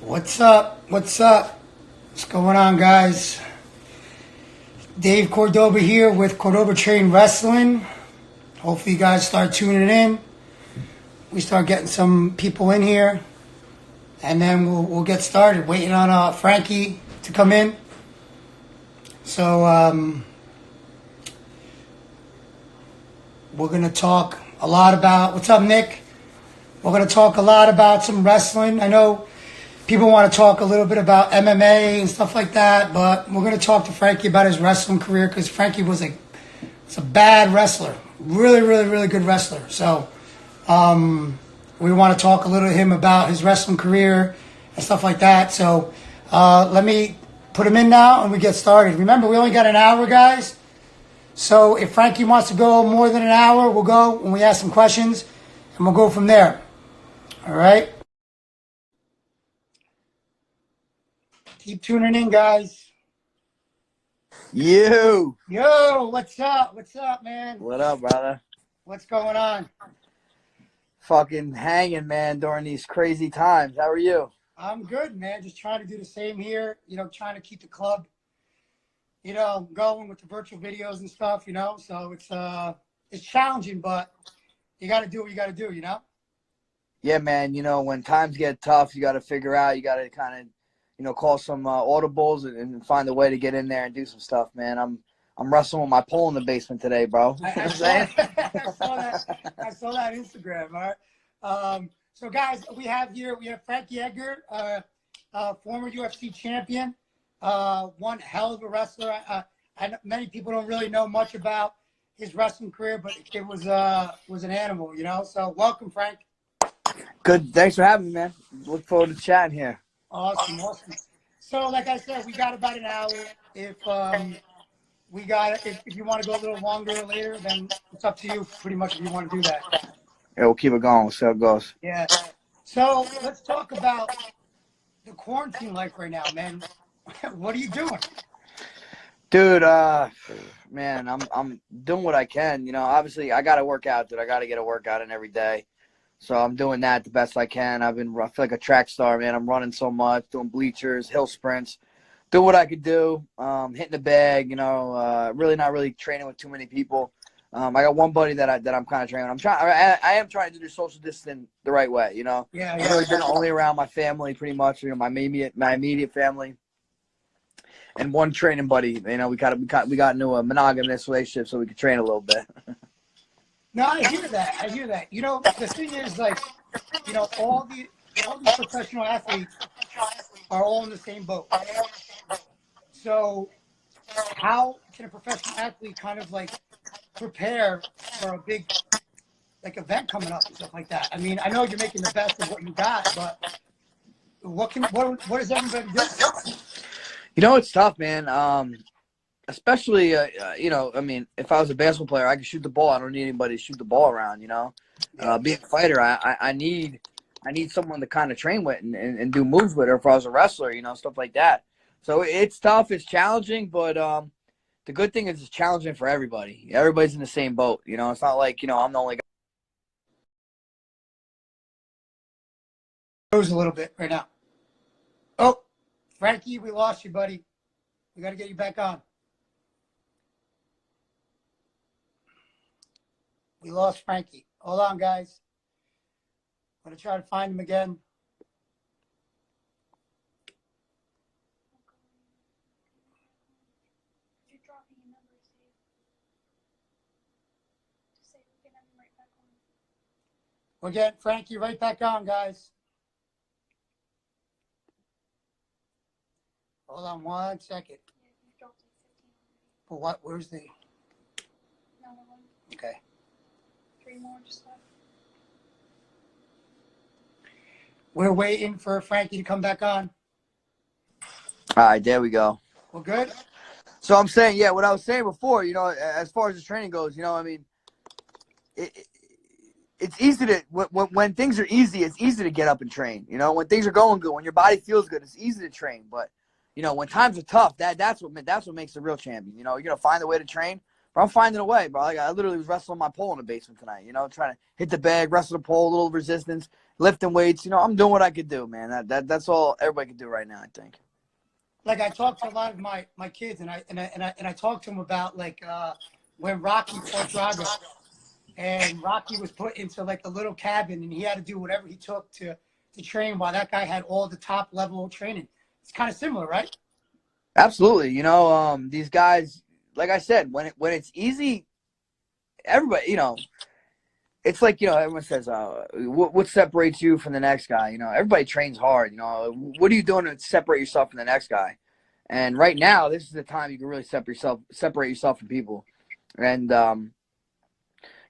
What's up? What's up? What's going on, guys? Dave Cordoba here with Cordoba Trained Wrestling. Hopefully you guys start tuning in. We start getting some people in here. And then we'll get started. Waiting on Frankie to come in. So we're going to talk a lot about... What's up, Nick? We're going to talk a lot about some wrestling. I know people want to talk a little bit about MMA and stuff like that, but we're going to talk to Frankie about his wrestling career because Frankie was a bad wrestler. Really, really, really good wrestler. So we want to talk a little to him about his wrestling career and stuff like that. So let me put him in now and we get started. Remember, we only got an hour, guys. So if Frankie wants to go more than an hour, we'll go when we ask some questions and we'll go from there. All right? Keep tuning in, guys. Yo, What's up? What's up, man? what up, brother? What's going on? Fucking hanging, man, during these crazy times. How are you? I'm good, man. Just trying to do the same here. Trying to keep the club, going with the virtual videos and stuff, So it's challenging, but you got to do what you got to do, Yeah, man, when times get tough, you got to figure out, you got to kind of, call some audibles and find a way to get in there and do some stuff, man. I'm wrestling with my pole in the basement today, bro. I saw that. I saw that on Instagram. All right. So, guys, we have Frankie Edgar, former UFC champion, one hell of a wrestler. Many people don't really know much about his wrestling career, but the kid was an animal, So, welcome, Frank. Good. Thanks for having me, man. Look forward to chatting here. Awesome. So, like I said, we got about an hour. If you want to go a little longer or later, then it's up to you. Pretty much, if you want to do that. Yeah, we'll keep it going. We'll see how it goes. Yeah. So let's talk about the quarantine life right now, man. What are you doing? Dude, man, I'm doing what I can. Obviously, I got to work out, dude. I got to get a workout in every day. So I'm doing that the best I can. I feel like a track star, man. I'm running so much, doing bleachers, hill sprints, doing what I could do, hitting the bag, really not really training with too many people. I got one buddy that I'm kind of training with. I am trying to do social distancing the right way, Yeah. I've really been only around my family pretty much, my immediate family. And one training buddy, we got into a monogamous relationship so we could train a little bit. No, I hear that. The thing is, like, all these professional athletes are all in the same boat. So how can a professional athlete kind of like prepare for a big event coming up and stuff like that? I mean, I know you're making the best of what you got, but what does everybody do? It's tough, man. Especially, I mean, if I was a basketball player, I could shoot the ball. I don't need anybody to shoot the ball around, Being a fighter, I need someone to kind of train with and do moves with, or if I was a wrestler, stuff like that. So it's tough, it's challenging, but the good thing is it's challenging for everybody. Everybody's in the same boat, It's not like, I'm the only guy. A little bit right now. Oh, Frankie, we lost you, buddy. We got to get you back on. We lost Frankie. Hold on, guys. I'm going to try to find him again. We'll get Frankie right back on, guys. Hold on 1 second. For what? Where's the... Okay. 3 more just left. We're waiting for Frankie to come back on. All right, there we go. Well, good. So I'm saying, yeah, what I was saying before, as far as the training goes, I mean, it's easy to when things are easy, it's easy to get up and train. When things are going good, when your body feels good, it's easy to train. But when times are tough, that's what makes a real champion. You're gonna find a way to train. But I'm finding a way, bro. Like, I literally was wrestling my pole in the basement tonight. Trying to hit the bag, wrestle the pole, a little resistance, lifting weights. You know, I'm doing what I could do, man. That's all everybody can do right now, I think. Like I talk to a lot of my kids, and I talk to them about like when Rocky fought Drago, and Rocky was put into like the little cabin, and he had to do whatever he took to train, while that guy had all the top level training. It's kind of similar, right? Absolutely. You know, these guys, like I said, when it's easy, everybody, you know, it's like, you know, everyone says, what separates you from the next guy? You know, everybody trains hard. You know, what are you doing to separate yourself from the next guy? And right now, this is the time you can really separate yourself from people. And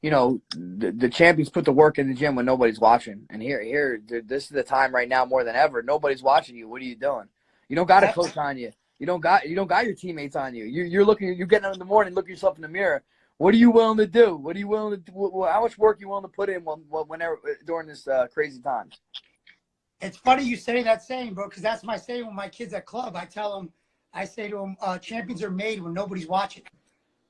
you know, the champions put the work in the gym when nobody's watching. And here, this is the time right now more than ever. Nobody's watching you. What are you doing? You don't got a coach on you. You don't got your teammates on you. You're getting up in the morning, look at yourself in the mirror. What are you willing to do? What are you willing to do? How much work are you willing to put in whenever during this crazy times? It's funny you say that saying, bro, because that's my saying with my kids at club. I say to them, champions are made when nobody's watching.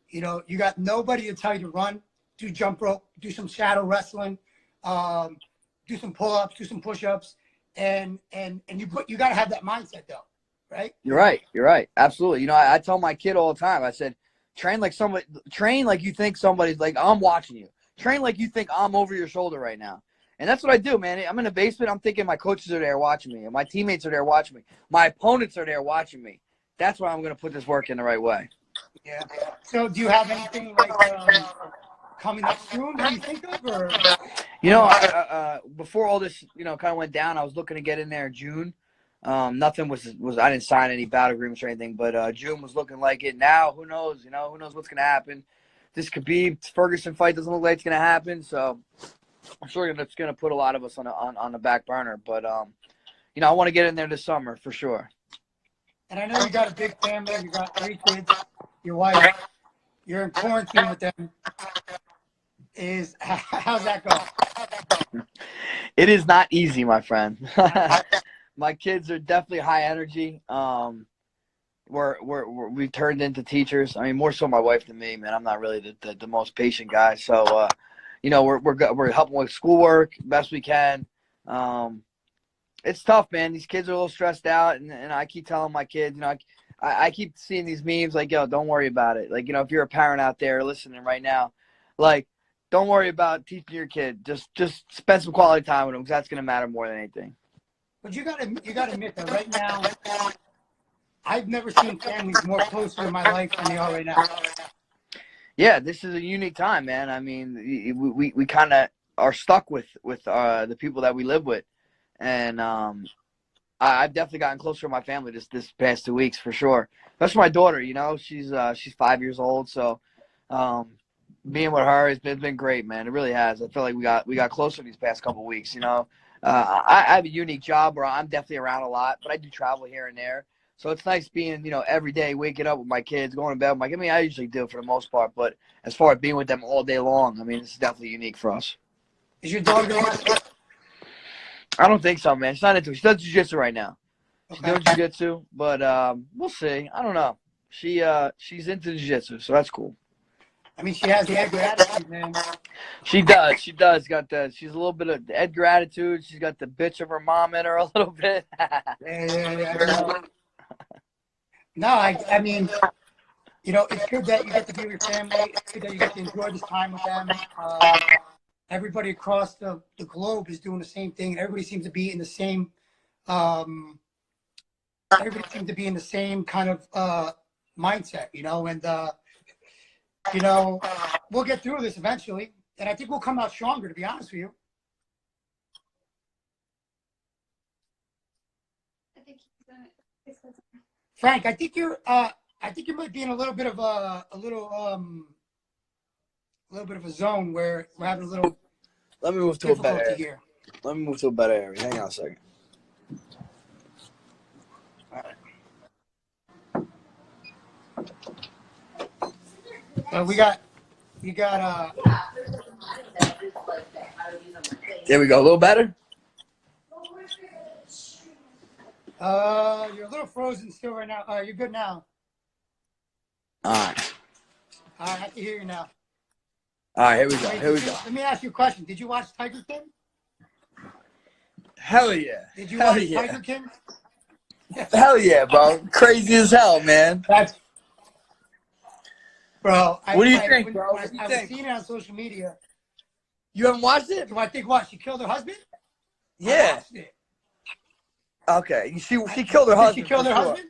You know, you got nobody to tell you to run, do jump rope, do some shadow wrestling, do some pull-ups, do some push-ups, and you got to have that mindset though, right? You're right. Absolutely. You know, I tell my kid all the time. I said, train like you think somebody's like, I'm watching you. Train like you think I'm over your shoulder right now. And that's what I do, man. I'm in the basement. I'm thinking my coaches are there watching me, and my teammates are there watching me. My opponents are there watching me. That's why I'm going to put this work in the right way. Yeah. So do you have anything like coming up soon that you think of? Or? You know, before all this, you know, kind of went down, I was looking to get in there in June. Nothing was I didn't sign any battle agreements or anything, but June was looking like it. Now, who knows? You know, who knows what's going to happen? This Ferguson fight doesn't look like it's going to happen, so I'm sure it's going to put a lot of us on the back burner. But, you know, I want to get in there this summer for sure. And I know you got a big family. You got 3 kids, your wife. You're in quarantine with them. How's that going? It is not easy, my friend. My kids are definitely high energy. We turned into teachers. I mean, more so my wife than me, man. I'm not really the most patient guy. So, you know, we're helping with schoolwork best we can. It's tough, man. These kids are a little stressed out, and I keep telling my kids, you know, I keep seeing these memes like, yo, don't worry about it. Like, you know, if you're a parent out there listening right now, like, don't worry about teaching your kid. Just spend some quality time with them, because that's going to matter more than anything. But you got to admit that right now, I've never seen families more closer in my life than they are right now. Yeah, this is a unique time, man. I mean, we kind of are stuck with the people that we live with, and I've definitely gotten closer to my family this past 2 weeks for sure. Especially my daughter. You know, she's 5 years old, so being with her has been great, man. It really has. I feel like we got closer these past couple of weeks. You know, I have a unique job where I'm definitely around a lot, but I do travel here and there. So it's nice being, you know, every day, waking up with my kids, going to bed with my kids. I mean, I usually do for the most part, but as far as being with them all day long, I mean, it's definitely unique for us. Is your daughter going to? I don't think so, man. She's not into it. She does jiu-jitsu right now. She's doing jiu-jitsu, but we'll see. I don't know. She's into jiu-jitsu, so that's cool. I mean, she has the Edgar attitude, man. She does. She's a little bit of the Edgar attitude. She's got the bitch of her mom in her a little bit. Yeah. No, I mean, you know, it's good that you get to be with your family. It's good that you get to enjoy this time with them. Everybody across the globe is doing the same thing. Everybody seems to be in the same. Everybody seems to be in the same kind of mindset, you know, and you know, we'll get through this eventually, and I think we'll come out stronger. To be honest with you. I think he's gonna. Frank, I think you might be in a little bit of a zone where we're having a little. Let me move to a better area. Here. Let me move to a better area. Hang on a second. All right. You got. There we go. A little better. You're a little frozen still right now. You're good now. All right. I can hear you now. All right, here we go. Let me ask you a question. Did you watch Tiger King? Hell yeah. Did you Hell watch yeah. Tiger King? Hell yeah, bro. Crazy as hell, man. That's bro. What do you think, bro? When What do you I was think? seeing it on social media. You haven't watched it? Do I think what? She killed her husband? I Yeah. watched it. Okay. She killed her You think husband. she killed for her sure. husband?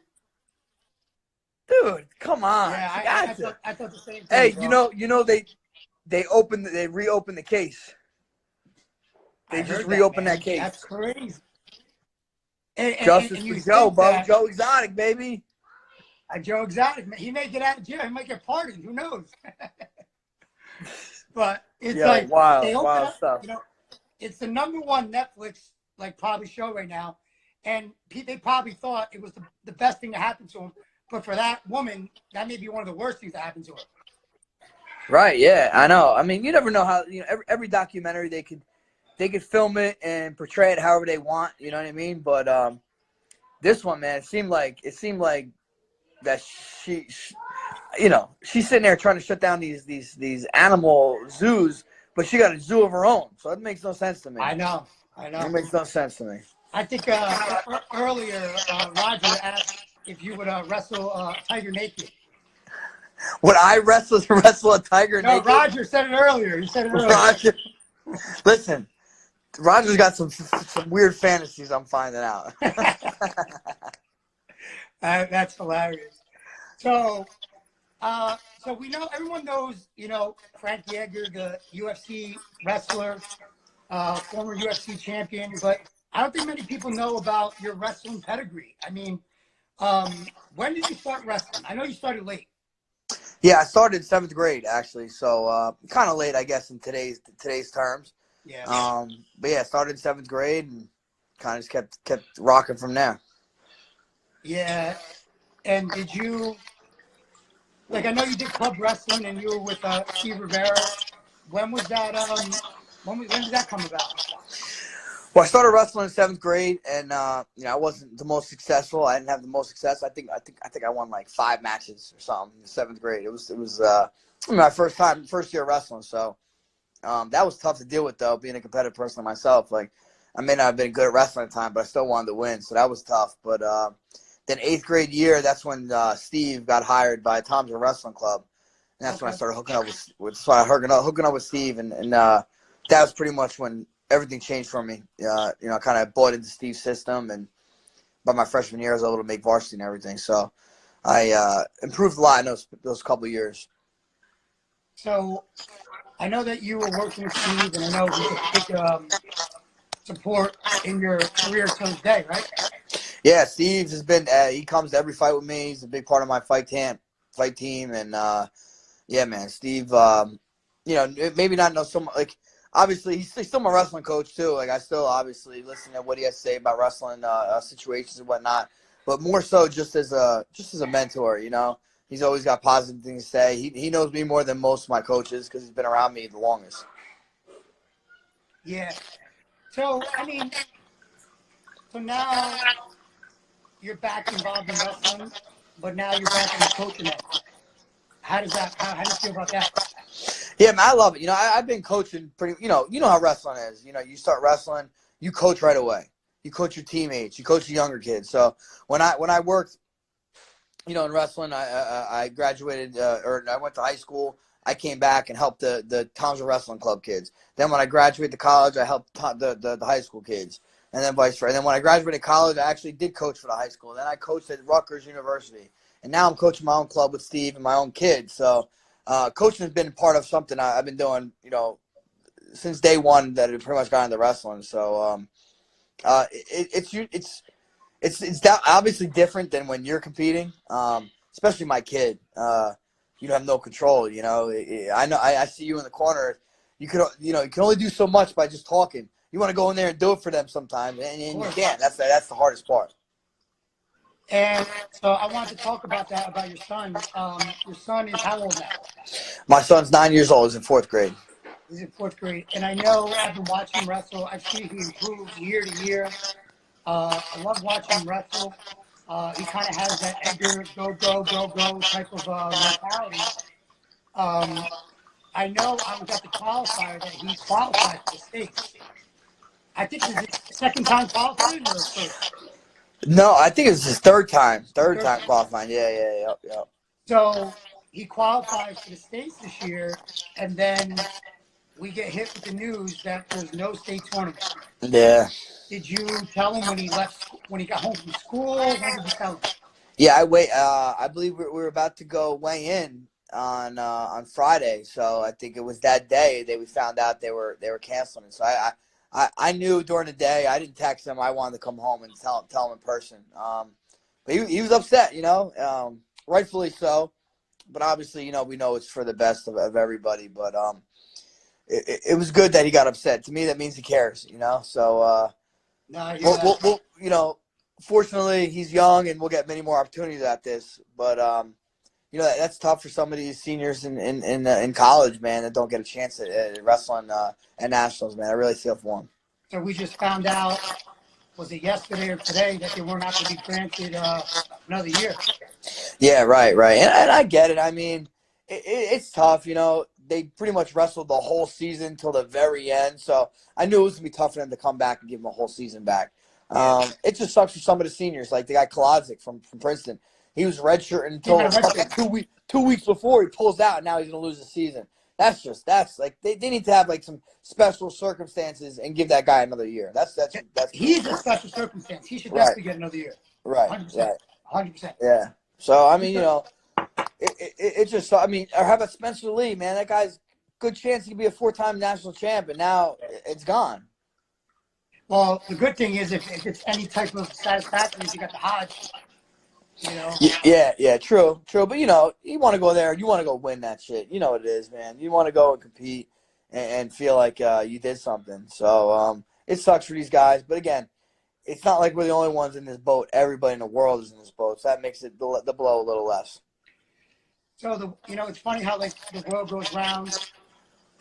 Dude, come on. Yeah, She got to. I thought the same thing. Hey, bro. they reopened the case. They I just heard reopened man. that case. That's crazy. Justice And for you Joe, think bro. that Joe Exotic, baby. Joe Exotic, man, he may get out of jail. He might get pardoned. Who knows? But it's Yo, like they open wild up. stuff. You know, it's the #1 Netflix probably show right now, and they probably thought it was the best thing to happen to him. But for that woman, that may be one of the worst things that happened to her. Right, yeah, I know. I mean, you never know how, every documentary they could film it and portray it however they want, you know what I mean? But this one, man, it seemed like that she's sitting there trying to shut down these animal zoos, but she got a zoo of her own. So it makes no sense to me. I know. It makes no sense to me. I think earlier Roger asked if you would wrestle Tiger naked. Would I wrestle a tiger No, naked? Roger said it earlier. You said it earlier. Roger, listen, Roger's got some weird fantasies. I'm finding out. That's hilarious. So we know everyone knows, Frankie Edgar, the UFC wrestler, former UFC champion, but I don't think many people know about your wrestling pedigree. I mean, when did you start wrestling? I know you started late. Yeah, I started 7th grade actually, so kind of late, I guess, in today's terms. Yeah. But yeah, started 7th grade and kind of just kept rocking from there. Yeah. And did you, like, I know you did club wrestling and you were with Steve Rivera. When was that? When did that come about? Well, I started wrestling in 7th grade, and I wasn't the most successful. I didn't have the most success. I think I won like 5 matches or something in 7th grade. It was my first year wrestling. So that was tough to deal with, though, being a competitive person myself. Like, I may not have been good at wrestling at the time, but I still wanted to win. So that was tough. But then 8th grade year, that's when Steve got hired by Tom's Wrestling Club, and that's when I started hooking up with Steve, and that was pretty much when everything changed for me. I kind of bought into Steve's system, and by my freshman year, I was able to make varsity and everything. So I improved a lot in those couple of years. So I know that you were working with Steve, and I know he's a big support in your career till this day, right? Yeah, Steve has been. He comes to every fight with me. He's a big part of my fight team, and yeah, man, Steve. Maybe not know so much. Like, obviously, he's still my wrestling coach too. Like, I still obviously listen to what he has to say about wrestling situations and whatnot. But more so, just as a mentor. He's always got positive things to say. He knows me more than most of my coaches because he's been around me the longest. Yeah. So I mean, now you're back involved in wrestling, but now you're back in the coaching end. How do you feel about that? Yeah, man, I love it. I've been coaching pretty. You know how wrestling is. You start wrestling, you coach right away. You coach your teammates. You coach the younger kids. So when I worked, in wrestling, I graduated or I went to high school. I came back and helped the Townsville Wrestling Club kids. Then when I graduated to college, I helped the high school kids, and then vice versa. And then when I graduated college, I actually did coach for the high school. Then I coached at Rutgers University, and now I'm coaching my own club with Steve and my own kids. So coaching has been part of something I've been doing, since day one that it pretty much got into wrestling. So it's obviously different than when you're competing, especially my kid. You have no control. I know. I see you in the corner. You can only do so much by just talking. You want to go in there and do it for them sometimes, and you can't. That's the hardest part. And so I wanted to talk about that, about your son. Your son is how old now? My son's 9 years old. He's in 4th grade. He's in 4th grade, and I know I've been watching him wrestle. I've seen he improves year to year. I love watching him wrestle. He kind of has that Edgar go type of mentality. I know I was at the qualifier that he qualified for the States. I think this is his second time qualifying or first? No, I think it's his third time. Third Third time time. qualifying. Yep. So he qualifies for the states this year, and then we get hit with the news that there's no state tournament. Yeah. Did you tell him when he left, when he got home from school? When did you tell him? Yeah, I believe we were about to go weigh in on Friday, so I think it was that day that we found out they were canceling it. So I knew during the day. I didn't text him. I wanted to come home and tell him in person. But he was upset, rightfully so. But obviously, we know it's for the best of everybody. But it was good that he got upset. To me, that means he cares, So No, I hear that. we'll fortunately, he's young, and we'll get many more opportunities at this. But that's tough for some of these seniors in college, man, that don't get a chance at wrestling at nationals, man. I really feel for them. So we just found out, was it yesterday or today, that they were not going to be granted another year. Yeah, right. And I get it. I mean, it's tough, They pretty much wrestled the whole season till the very end, so I knew it was going to be tough for them to come back and give them a whole season back. It just sucks for some of the seniors, like the guy Kolodzik from Princeton. He was redshirting until fucking 2 weeks before he pulls out, and now he's going to lose the season. That's like they need to have like some special circumstances and give that guy another year. That's He's a special circumstance. He should definitely get another year. Right. 100%. 100%. Yeah. So I mean, it just. I mean, or how about Spencer Lee, man? That guy's good chance he could be a 4-time national champ, and now it's gone. Well, the good thing is if it's any type of satisfaction, if you got the Hodge, Yeah, true. But you want to go there, you want to go win that shit. You know what it is, man. You want to go and compete and feel like you did something. So it sucks for these guys, but again, it's not like we're the only ones in this boat. Everybody in the world is in this boat, so that makes it the blow a little less. So it's funny how like the world goes round,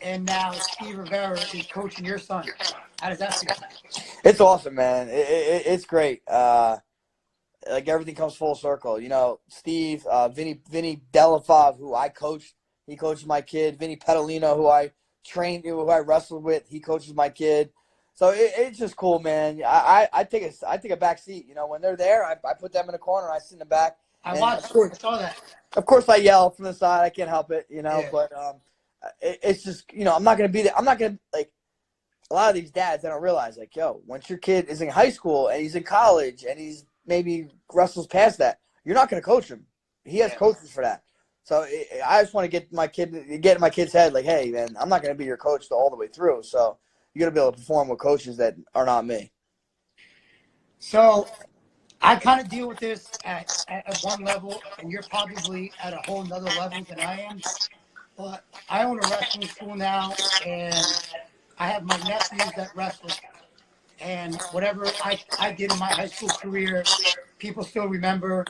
and now Steve Rivera is coaching your son. How does that feel? It's awesome, man. It's great. Like everything comes full circle. Steve, Vinny Delafave, who I coached, he coaches my kid. Vinny Petalino, who I trained, who I wrestled with, he coaches my kid. So it's just cool, man. I take a back seat. When they're there, I put them in the corner. I sit in the back. I watched. I saw that. Of course, I yell from the side. I can't help it, Yeah. But it's just, I'm not gonna be there. I'm not gonna like. A lot of these dads, they don't realize, like, yo, once your kid is in high school and he's in college and he's maybe wrestles past that, you're not gonna coach him. He has coaches for that. So I just want to get in my kid's head, like, hey, man, I'm not gonna be your coach all the way through. So you gotta be able to perform with coaches that are not me. So I kind of deal with this at one level, and you're probably at a whole nother level than I am. But I own a wrestling school now, and I have my nephews that wrestle. And whatever I did in my high school career, people still remember.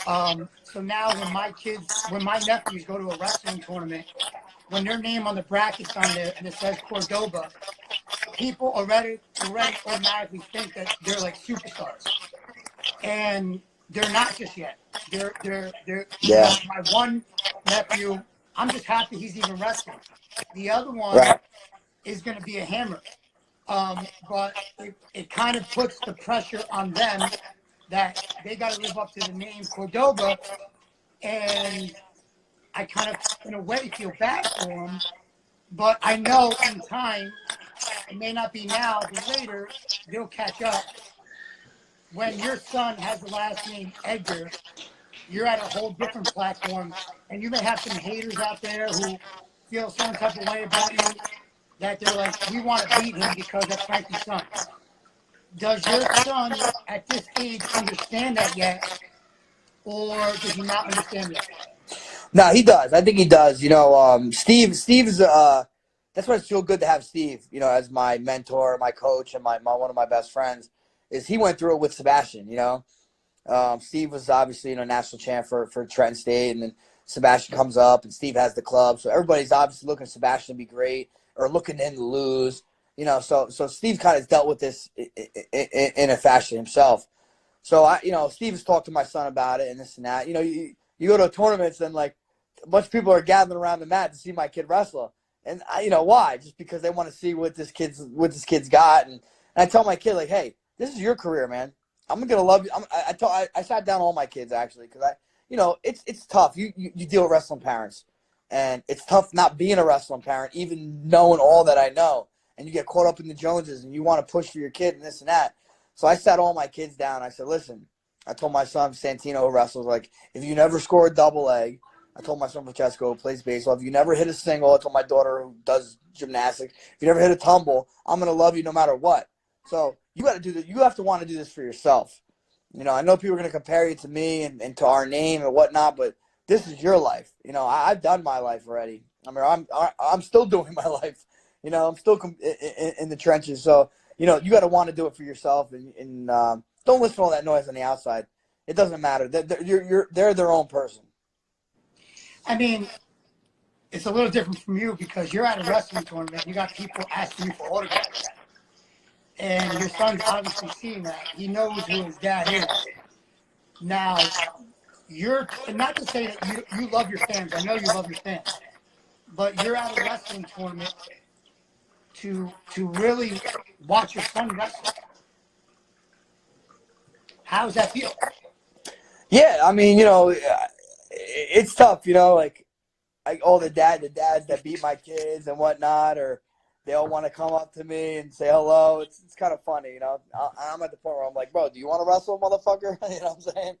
So now when my nephews go to a wrestling tournament, when their name on the bracket's on there and it says Cordoba, people already automatically think that they're like superstars. And they're not just yet. They're my one nephew, I'm just happy he's even wrestling. The other one is going to be a hammer. But it kind of puts the pressure on them that they got to live up to the name Cordoba. And I kind of, in a way, feel bad for them. But I know in time, it may not be now, but later, they'll catch up. When your son has the last name Edgar, you're at a whole different platform. And you may have some haters out there who feel some type of way about you, that they're like, we want to beat him because that's Frankie's son. Does your son at this age understand that yet? Or does he not understand yet? No, he does. I think he does. Steve's that's why it's so good to have Steve, as my mentor, my coach, and my one of my best friends, is he went through it with Sebastian, Steve was obviously, national champ for Trenton State, and then Sebastian comes up and Steve has the club. So everybody's obviously looking at Sebastian to be great or looking at him to lose, so Steve kind of dealt with this in a fashion himself. So Steve has talked to my son about it and this and that. You go to tournaments and like a bunch of people are gathering around the mat to see my kid wrestle. And why? Just because they want to see what this kid's got. And And I tell my kid, like, hey, this is your career, man. I'm going to love you. I sat down all my kids, actually, because it's tough. You deal with wrestling parents. And it's tough not being a wrestling parent, even knowing all that I know. And you get caught up in the Joneses and you want to push for your kid and this and that. So I sat all my kids down. I said, listen, I told my son, Santino, who wrestles, like, if you never score a double leg, I told my son Francesco, who plays baseball, if you never hit a single, I told my daughter, who does gymnastics, if you never hit a tumble, I'm going to love you no matter what. So you got to do that. You have to want to do this for yourself. I know people are going to compare you to me and to our name and whatnot, but this is your life. I've done my life already. I mean, I'm still doing my life. I'm still in the trenches. So, you got to want to do it for yourself and don't listen to all that noise on the outside. It doesn't matter. They're their own person. I mean, it's a little different from you because you're at a wrestling tournament. You got people asking you for autographs. And your son's obviously seeing that. He knows who his dad is. Now, and not to say that you love your fans. I know you love your fans. But you're at a wrestling tournament to really watch your son wrestle. How does that feel? Yeah, I mean, it's tough, like all the dads that beat my kids and whatnot, or they all want to come up to me and say hello. It's kind of funny, I'm at the point where I'm like, bro, do you want to wrestle, motherfucker? You know what I'm saying?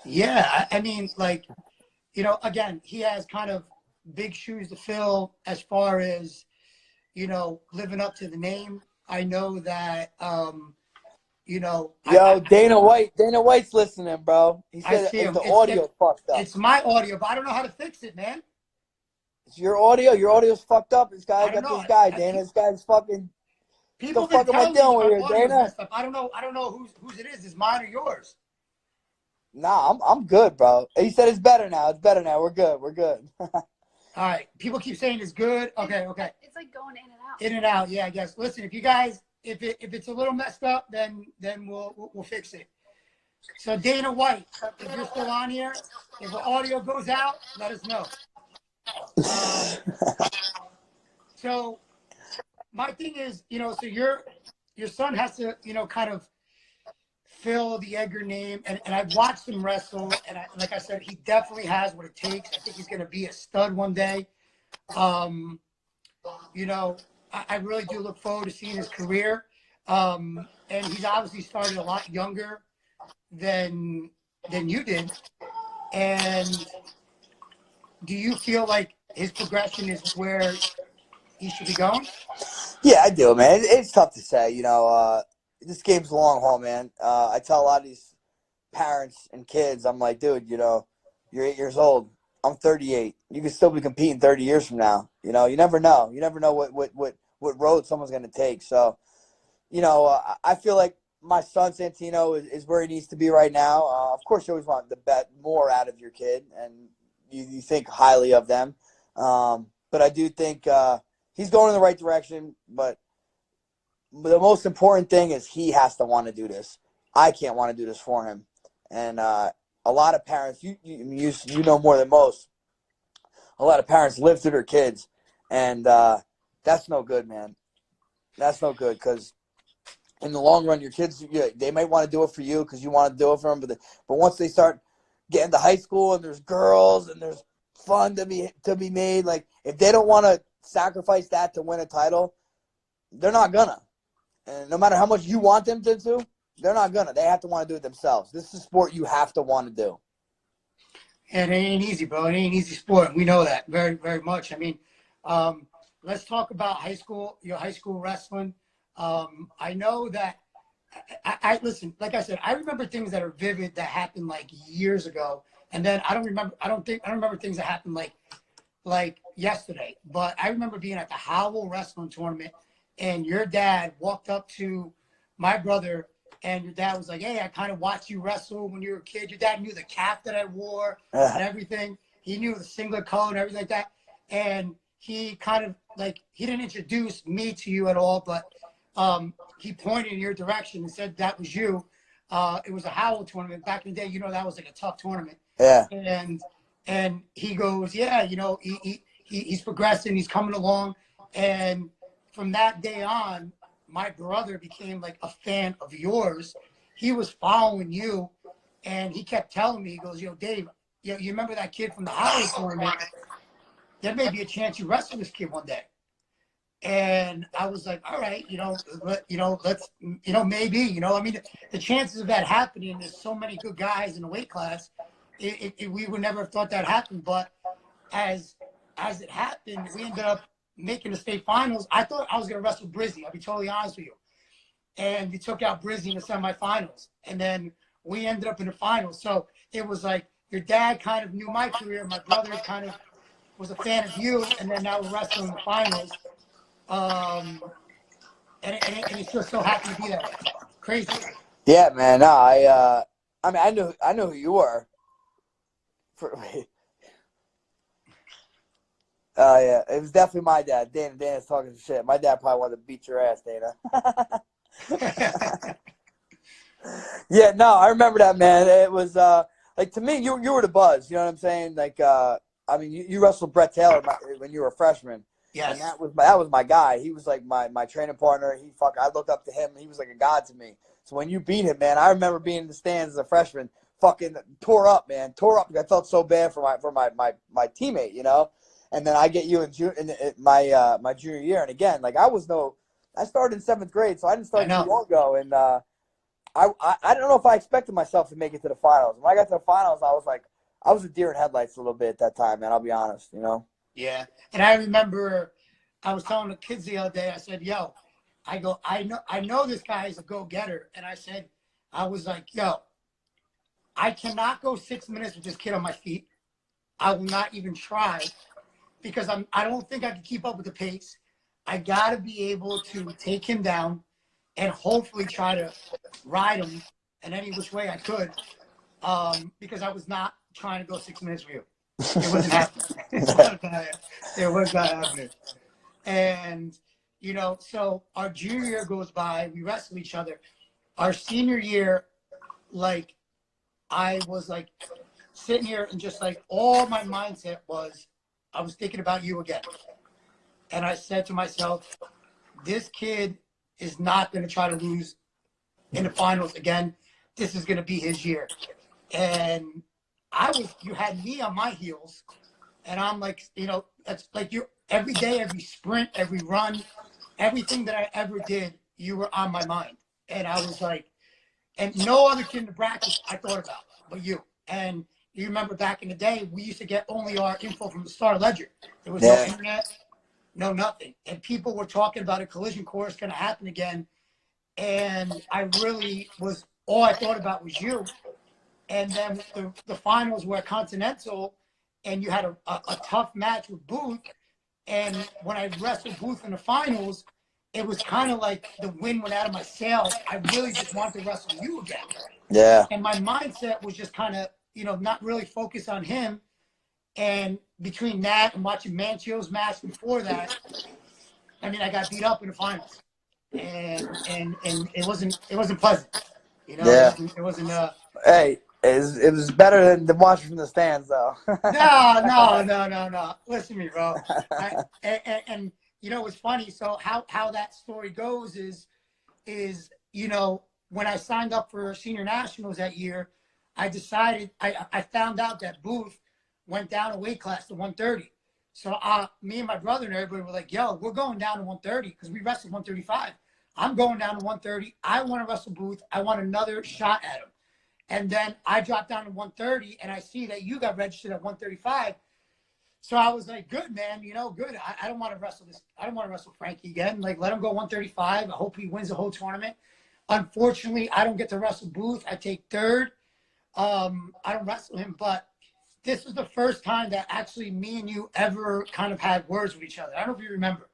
Yeah, I mean, like, again, he has kind of big shoes to fill as far as, living up to the name. I know that, Yo, Dana White's listening, bro. He said the audio fucked up. It's my audio, but I don't know how to fix it, man. It's your audio. Your audio's fucked up. This guy got this guy, Dana. This guy's fucking. People been telling me my audio's messed up. I don't know whose it is. Is mine or yours? Nah, I'm good, bro. He said it's better now. It's better now. We're good. All right. People keep saying it's good. Okay. It's like going in and out. In and out. Yeah, I guess. Listen, if you guys, if it's a little messed up, then we'll fix it. So Dana White, if you're still on here, if the audio goes out, let us know. So my thing is, so your son has to, kind of fill the Edgar name, and I've watched him wrestle, and like I said, he definitely has what it takes. I think he's going to be a stud one day. I really do look forward to seeing his career. And he's obviously started a lot younger than you did. And do you feel like his progression is where he should be going? Yeah, I do, man. It's tough to say. This game's a long haul, man. I tell a lot of these parents and kids, I'm like, dude, you're 8 years old. I'm 38. You can still be competing 30 years from now. You never know. You never know what road someone's going to take. So, I feel like my son Santino is where he needs to be right now. Of course, you always want the more out of your kid, and you think highly of them. But I do think he's going in the right direction. But the most important thing is he has to want to do this. I can't want to do this for him. And a lot of parents, you know more than most, a lot of parents live through their kids. And that's no good, man. That's no good because in the long run, your kids, they might want to do it for you because you want to do it for them. But once they start getting to high school and there's girls and there's fun to be made, like if they don't want to sacrifice that to win a title, they're not gonna. And no matter how much you want them to do, they're not gonna. They have to want to do it themselves. This is a sport you have to want to do. And it ain't easy, bro. It ain't an easy sport. We know that very, very much. I mean, let's talk about your high school wrestling. I know that I listen, like I said, I remember things that are vivid that happened like years ago. And then I don't remember things that happened like yesterday. But I remember being at the Howell wrestling tournament and your dad walked up to my brother and your dad was like, hey, I kind of watched you wrestle when you were a kid. Your dad knew the cap that I wore and everything. He knew the singlet color and everything like that. And he kind of he didn't introduce me to you at all, but he pointed in your direction and said that was you. It was a Howell tournament. Back in the day, that was like a tough tournament. Yeah. And he goes, yeah, he's progressing. He's coming along. And from that day on, my brother became like a fan of yours. He was following you, and he kept telling me, he goes, "Yo, Dave, you remember that kid from the Holiday tournament? There may be a chance you wrestle this kid one day." And I was like, all right, let's, maybe, I mean, the chances of that happening, there's so many good guys in the weight class. We would never have thought that happened. But as it happened, we ended up making the state finals. I thought I was going to wrestle Brizzy. I'll be totally honest with you. And we took out Brizzy in the semifinals. And then we ended up in the finals. So it was like your dad kind of knew my career. My brother kind of was a fan of you. And then now we're wrestling in the finals. And it's just so happened to be that way. Crazy. Yeah, man. No, I mean, I knew who you were. Yeah, it was definitely my dad. Dana's talking some shit. My dad probably wanted to beat your ass, Dana. Yeah, no, I remember that, man. It was like, to me, you were the buzz. You know what I'm saying? Like, I mean, you wrestled Brett Taylor when you were a freshman. Yes. And that was my guy. He was like my training partner. I looked up to him. He was like a god to me. So when you beat him, man, I remember being in the stands as a freshman, fucking tore up, man. Tore up. I felt so bad for my teammate, you know. And then I get you in my junior year. And again, like I started in 7th grade, so I didn't start too long ago. And I don't know if I expected myself to make it to the finals. When I got to the finals, I was a deer in headlights a little bit at that time, man. I'll be honest, you know. Yeah. And I remember I was telling the kids the other day, I said, yo, I know this guy is a go-getter. And I was like, yo, I cannot go 6 minutes with this kid on my feet. I will not even try because I don't think I can keep up with the pace. I got to be able to take him down and hopefully try to ride him in any which way I could because I was not trying to go 6 minutes with you. It wasn't happening. It was not happening. And, so our junior year goes by. We wrestle each other. Our senior year, like, I was, like, sitting here and just, like, all my mindset was I was thinking about you again. And I said to myself, this kid is not going to try to lose in the finals again. This is going to be his year. And you had me on my heels, and I'm like, that's like every day, every sprint, every run, everything that I ever did, you were on my mind. And I was like, and no other kid in the bracket I thought about but you. And you remember back in the day, we used to get only our info from the Star Ledger. There was no internet, no nothing. And people were talking about a collision course going to happen again. And I really all I thought about was you. And then the finals were at Continental, and you had a tough match with Booth. And when I wrestled Booth in the finals, it was kind of like the wind went out of my sails. I really just wanted to wrestle you again. Yeah. And my mindset was just kind of, not really focused on him. And between that and watching Manchio's match before that, I mean, I got beat up in the finals. And it wasn't pleasant. Yeah. It wasn't Hey, it was better than watching from the stands, though. No. Listen to me, bro. And what's funny? So how that story goes is when I signed up for senior nationals that year, I decided I found out that Booth went down a weight class to 130. So me and my brother and everybody were like, yo, we're going down to 130 because we wrestled 135. I'm going down to 130. I want to wrestle Booth. I want another shot at him. And then I dropped down to 130, and I see that you got registered at 135. So I was like, good, man, good. I don't want to wrestle this. I don't want to wrestle Frankie again. Like, let him go 135. I hope he wins the whole tournament. Unfortunately, I don't get to wrestle Booth. I take third. I don't wrestle him, but this was the first time that actually me and you ever kind of had words with each other. I don't know if you remember.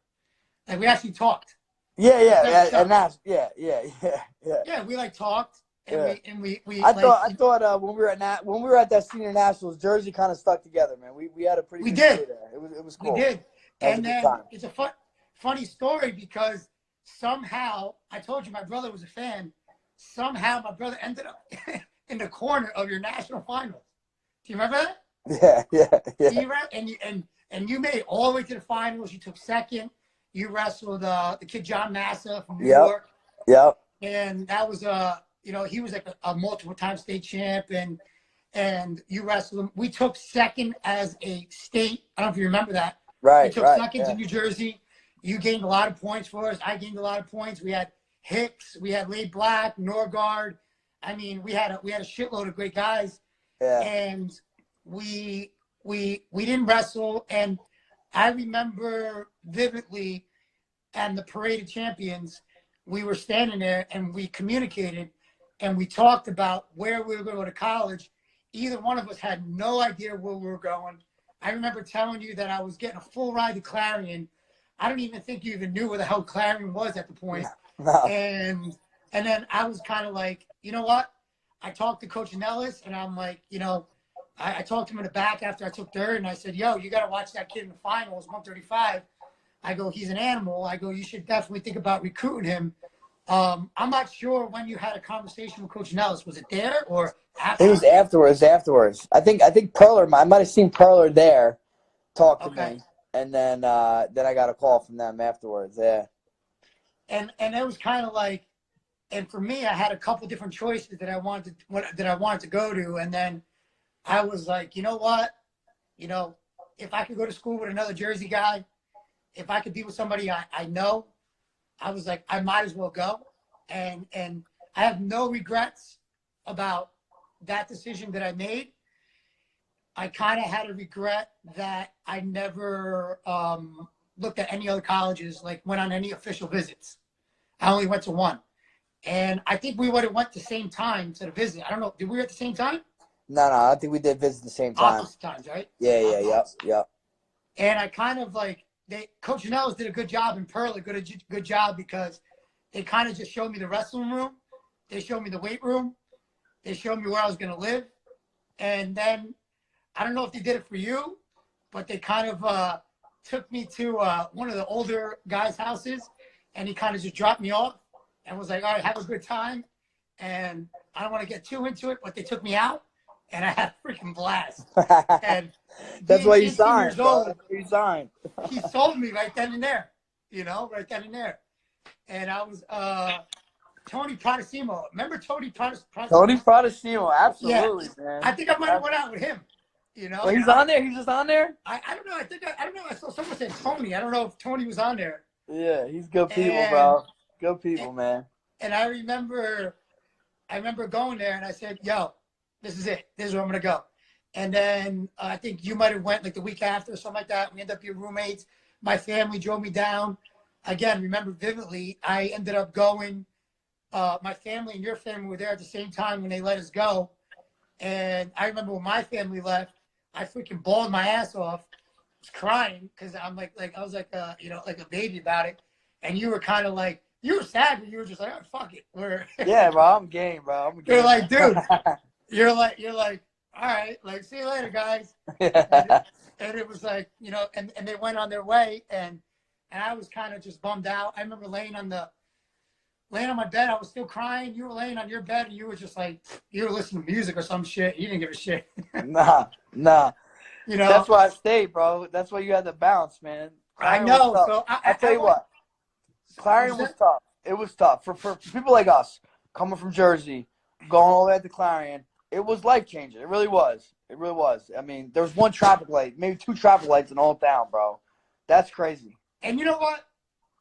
Like, we actually talked. Yeah, and that's yeah. Yeah, we like talked. And we I thought when we were at that senior nationals, Jersey kind of stuck together, man. We had a pretty good day there. It was cool. We did. And then it's a funny story because somehow I told you my brother was a fan. Somehow my brother ended up in the corner of your national finals. Do you remember that? Yeah. And you made it all the way to the finals. You took second. you wrestled the kid John Massa from New Yep. York. Yep. And that was he was like a multiple time state champ, and you wrestled him. We took second as a state. I don't know if you remember that. Right. We took Right. second to New Jersey. You gained a lot of points for us. I gained a lot of points. We had Hicks, we had Lade Black, Norgard. I mean, we had a shitload of great guys. Yeah. And we didn't wrestle. And I remember vividly, and the Parade of Champions, we were standing there and we communicated and we talked about where we were going to go to college. Either one of us had no idea where we were going. I remember telling you that I was getting a full ride to Clarion. I don't even think you even knew where the hell Clarion was at the point. No. And then I was kind of like, you know what? I talked to Coach Nellis and I'm like, I talked to him in the back after I took third and I said, yo, you got to watch that kid in the finals, 135. I go, he's an animal. I go, you should definitely think about recruiting him. I'm not sure when you had a conversation with Coach Nellis. Was it there or after? It was afterwards. I think Perler, I might have seen Perler there talk to me. And then I got a call from them afterwards. Yeah. And it was kind of like, and for me, I had a couple different choices that I wanted to go to. And then I was like, you know what? If I could go to school with another Jersey guy, if I could be with somebody I know, I was like, I might as well go. And I have no regrets about that decision that I made. I kind of had a regret that I never looked at any other colleges, like went on any official visits. I only went to one. And I think we would have went the same time to the visit. I don't know. Did we at the same time? No, I think we did visit the same time. Opposite times, right? Yeah, yep. And I kind of like, Coach Nellis did a good job and Perla good job because they kind of just showed me the wrestling room. They showed me the weight room. They showed me where I was going to live. And then, I don't know if they did it for you, but they kind of took me to one of the older guys' houses, and he kind of just dropped me off and was like, all right, have a good time. And I don't want to get too into it, but they took me out, and I had a freaking blast. And That's why you signed. He sold me right then and there, right then and there. And I was Tony Prodicimo. Remember Tony Prodicimo? Tony Prodicimo, absolutely, yeah. man. I think I might have went out with him. Well, he's on there. He's just on there. I don't know. I don't know. I saw someone said Tony. I don't know if Tony was on there. Yeah, he's good people, bro. Good people, man. And I remember going there, and I said, "Yo, this is it. This is where I'm gonna go." And then I think you might have went like the week after or something like that. We ended up being roommates. My family drove me down. Again, remember vividly. I ended up going. My family and your family were there at the same time when they let us go. And I remember when my family left, I freaking bawled my ass off. I was crying because I'm like I was like like a baby about it. And you were kind of like, you were sad, but you were just like, oh, fuck it. Yeah, bro, I'm game, bro. You're like, dude, you're like, all right, like, see you later, guys. Yeah. And it was like, and they went on their way, and I was kind of just bummed out. I remember laying on my bed. I was still crying. You were laying on your bed, and you were just like, you were listening to music or some shit. You didn't give a shit. Nah. That's why I stayed, bro. That's why you had to bounce, man. I know. So I tell you what, Clarion was tough. It was tough for people like us coming from Jersey, going all the way to Clarion. It was life changing. It really was. I mean, there was one traffic light, maybe two traffic lights in the whole town, bro. That's crazy. And you know what?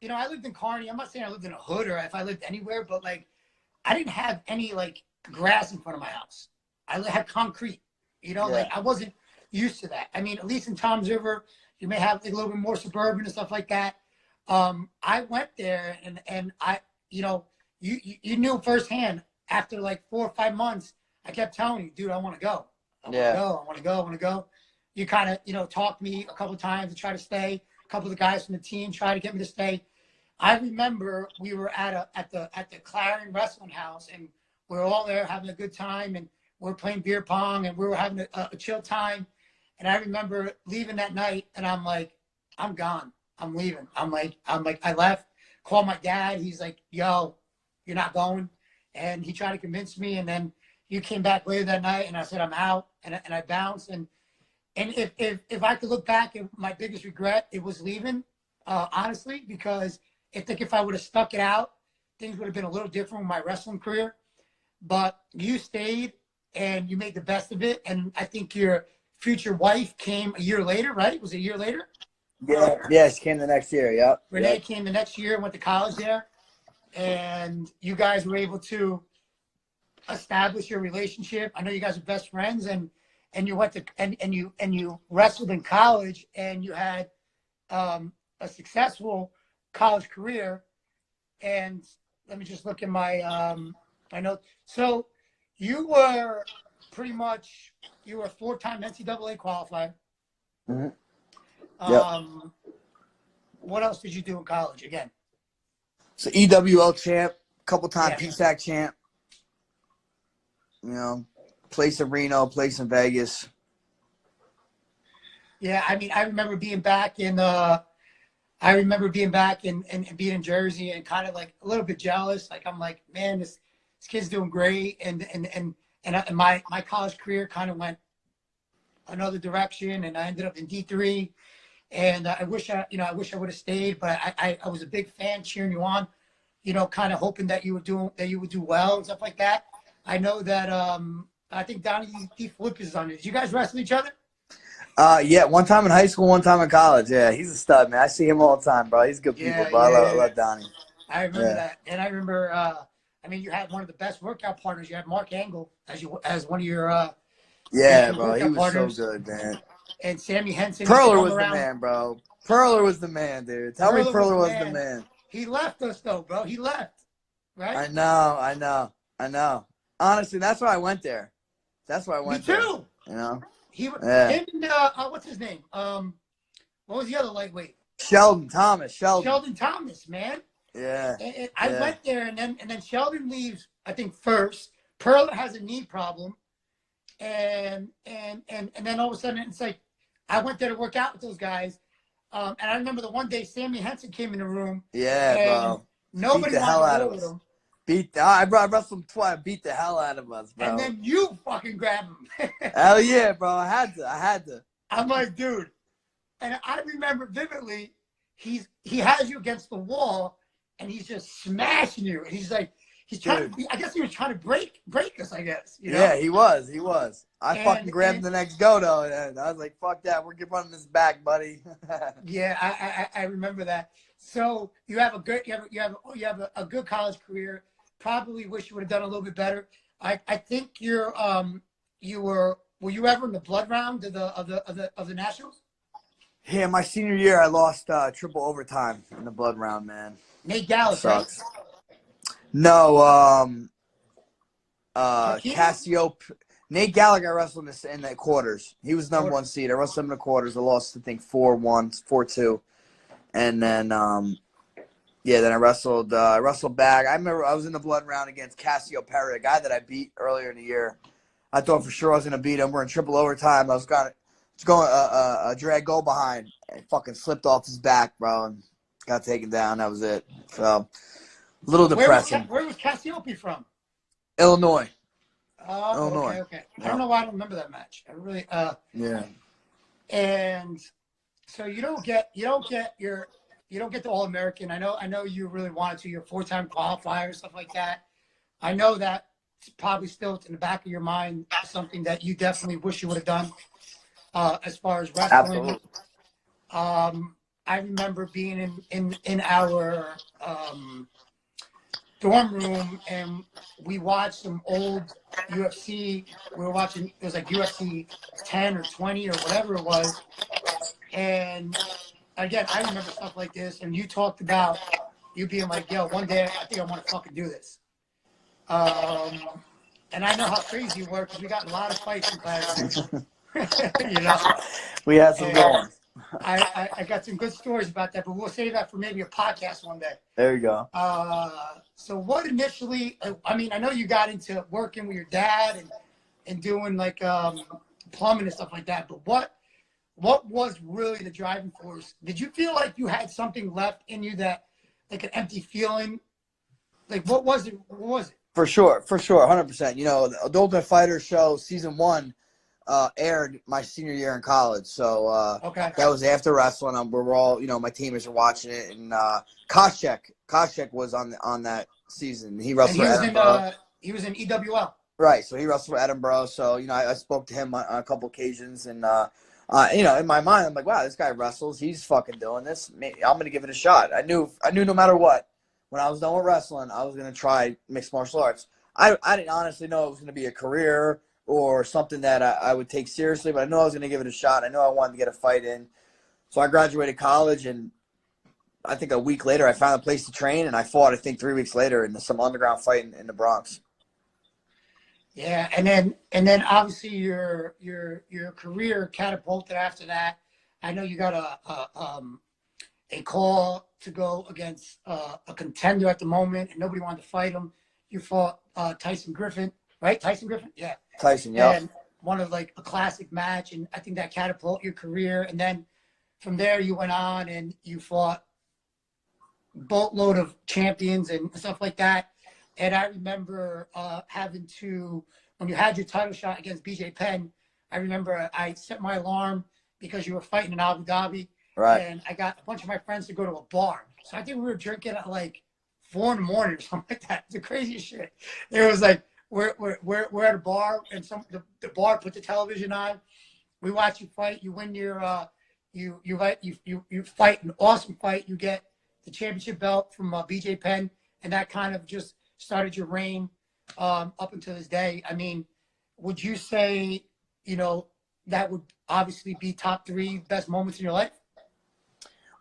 I lived in Kearney. I'm not saying I lived in a hood or if I lived anywhere, but like, I didn't have any like grass in front of my house. I had concrete. Like I wasn't used to that. I mean, at least in Toms River, you may have like, a little bit more suburban and stuff like that. I went there and I, you knew firsthand after like 4 or 5 months, I kept telling you, dude, I want to go. I want to go. You kind of, talked me a couple of times to try to stay. A couple of the guys from the team tried to get me to stay. I remember we were at the Clarion Wrestling House, and we were all there having a good time, and we were playing beer pong, and we were having a chill time. And I remember leaving that night, and I'm like, I'm gone. I'm leaving. I'm like, I left. Called my dad. He's like, yo, you're not going. And he tried to convince me, and then you came back later that night, and I said, I'm out, and I bounced. And if I could look back, my biggest regret, it was leaving. honestly, because if I would have stuck it out, things would have been a little different with my wrestling career. But you stayed and you made the best of it. And I think your future wife came a year later, right? Was it a year later? Yeah, she came the next year. Yep. Renee came the next year and went to college there. And you guys were able to establish your relationship. I know you guys are best friends, and you went to and you wrestled in college, and you had a successful college career. And let me just look at my notes. So you were pretty much a 4-time NCAA qualifier. Mm-hmm. What else did you do in college again? So EWL champ, couple time Yeah. PSAC champ. You know, place in Reno, place in Vegas. Yeah, I mean, I remember being back in and being in Jersey and kind of like a little bit jealous. Like I'm like, man, this kid's doing great, and my college career kind of went another direction, and I ended up in D3. And I wish I would have stayed, but I was a big fan cheering you on, kind of hoping that you would do well and stuff like that. I know that I think Donnie D. Flip is on it. Did you guys wrestle each other? Yeah, one time in high school, one time in college. Yeah, he's a stud, man. I see him all the time, bro. He's good people, bro. I love Donnie. I remember that, and I remember. You had one of the best workout partners. You had Mark Angle as one of your. Yeah, bro. He was partners. So good, man. And Sammy Henson. Perler was the man, bro. Perler was the man, dude. Tell me Perler was the man. He left us, though, bro. He left, right? I know. Honestly, that's why I went there. That's why I went there. Me too. You know? Him and, what's his name? What was the other lightweight? Sheldon Thomas, man. Yeah. And I went there, and then Sheldon leaves, I think, first. Perler has a knee problem. And then all of a sudden, it's like, I went there to work out with those guys. And I remember the one day Sammy Henson came in the room. Yeah, bro. Nobody wanted to roll with him. I wrestled him twice. Beat the hell out of us, bro. And then you fucking grab him. Hell yeah, bro. I had to. I'm like, dude. And I remember vividly, he has you against the wall, and he's just smashing you. And he's like, he's trying to. I guess he was trying to break us. I guess. Yeah, he was. I fucking grabbed him the next go though, and I was like, "Fuck that, we're running this back, buddy." Yeah, I remember that. So you have a good college career. Probably wish you would have done a little bit better. I think were you ever in the blood round of the Nationals? Yeah, my senior year I lost triple overtime in the blood round, man. Nate Gallus, sucks. Right? No, Cassio. Nate Gallagher wrestled in the quarters. He was number 1 seed. I wrestled him in the quarters. I lost, I think, 4-1, 4-2. And then, then I wrestled back. I remember I was in the blood round against Cassio Perry, a guy that I beat earlier in the year. I thought for sure I was going to beat him. We're in triple overtime. I was going a drag go behind. And fucking slipped off his back, bro, and got taken down. That was it. So, a little depressing. Where was Cassiope from? Illinois. Oh, Illinois. Okay. I don't know why I don't remember that match. I really yeah. And so you don't get the All-American. I know you really wanted to. You're a 4-time qualifier, stuff like that. I know that it's probably still in the back of your mind something that you definitely wish you would have done as far as wrestling. Absolutely. I remember being in our dorm room, and we watched some old UFC. We were watching, it was like UFC 10 or 20 or whatever it was. And again, I remember stuff like this, and you talked about you being like, yo, one day I think I want to fucking do this. And I know how crazy you were because we got in a lot of fights in class. We had some good ones. I got some good stories about that, but we'll save that for maybe a podcast one day. There you go. So what initially, I know you got into working with your dad and doing like plumbing and stuff like that, but what was really the driving force? Did you feel like you had something left in you that, like an empty feeling? Like what was it? For sure, 100%. The Ultimate Fighter show, season 1, aired my senior year in college. So Okay. that was after wrestling. We're all, my teammates are watching it, and Koscheck was on that season. He And wrestled for Edinburgh. he was in EWL. Right, so he wrestled for Edinburgh. So I spoke to him on a couple occasions, and in my mind, I'm like, wow, this guy wrestles. He's fucking doing this. I'm gonna give it a shot. I knew no matter what, when I was done with wrestling, I was gonna try mixed martial arts. I didn't honestly know it was gonna be a career or something that I would take seriously, but I know I was gonna give it a shot. I know I wanted to get a fight in. So I graduated college, and I think a week later, I found a place to train, and I fought. I think 3 weeks later in some underground fight in the Bronx. Yeah, and then obviously your career catapulted after that. I know you got a call to go against a contender at the moment, and nobody wanted to fight him. You fought Tyson Griffin, right? Tyson Griffin, yeah. Tyson, yeah. And one of like a classic match, and I think that catapulted your career. And then from there, you went on and you fought boatload of champions and stuff like that. And I remember having to, when you had your title shot against BJ Penn, I remember I set my alarm because you were fighting in Abu Dhabi. Right. And I got a bunch of my friends to go to a bar. So I think we were drinking at like 4 a.m. or something like that. The craziest shit. It was like, we're at a bar, and the bar put the television on. We watch you fight. You win your you fight an awesome fight. You get the championship belt from BJ Penn, and that kind of just started your reign up until this day. I mean, would you say that would obviously be top 3 best moments in your life?